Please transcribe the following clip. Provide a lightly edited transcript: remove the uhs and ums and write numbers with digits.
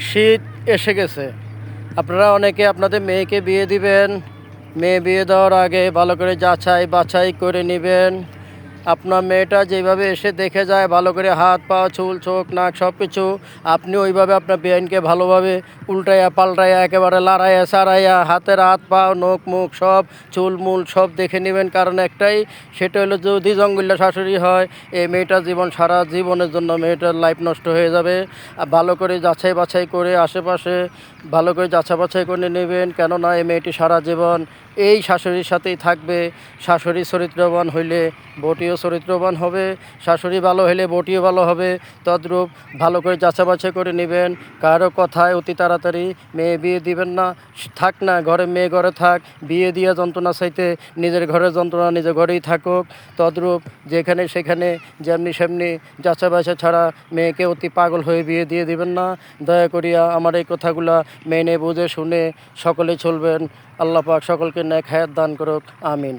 শীত এসে গেছে। আপনারা অনেকে আপনাদের মেয়েকে বিয়ে দিবেন। মেয়ে বিয়ে দেওয়ার আগে ভালো করে যাচাই বাছাই করে নেবেন। আপনার মেয়েটা যেভাবে এসে দেখে যায় ভালো করে হাত পা চুল চোখ নাক সব কিছু, আপনি ওইভাবে আপনার বেআইনকে ভালোভাবে উল্টাইয়া পাল্টাইয়া একেবারে লড়াইয়া সারাইয়া হাতের হাত পা নখ মুখ সব চুল মূল সব দেখে নেবেন। কারণ একটাই, সেটা হলো যদি জঙ্গলিয়া শাশুড়ি হয়, এই মেয়েটার জীবন সারা জীবনের জন্য মেয়েটার লাইফ নষ্ট হয়ে যাবে। আর ভালো করে যাচাই বাছাই করে আশেপাশে ভালো করে যাচাই বাছাই করে নেবেন, কেননা এই মেয়েটি সারা জীবন এই শাশুড়ির সাথেই থাকবে। শাশুড়ি চরিত্রবান হইলে বটিও চরিত্রবান হবে, শাশুড়ি ভালো হলে বটিও ভালো হবে। তদ্রূপ ভালো করে যাচাই বাছাই করে নেবেন। কারো কথায় অতি তাড়াতাড়ি মেয়ে বিয়ে দিবেন না। থাক না ঘরে, মেয়ে ঘরে থাক, বিয়ে দিয়ে যন্ত্রণা চাইতে নিজের ঘরের যন্ত্রণা নিজের ঘরেই থাকুক। তদ্রূপ যেখানে সেখানে যেমনি সেমনি যাচাই বাছাই ছাড়া মেয়েকে অতি পাগল হয়ে বিয়ে দিয়ে দিবেন না। দয়া করিয়া আমার এই কথাগুলা মেনে বুঝে শুনে সকলে চলবেন। আল্লাহ পাক সকলকে নেক হায়াত দান করুক, আমিন।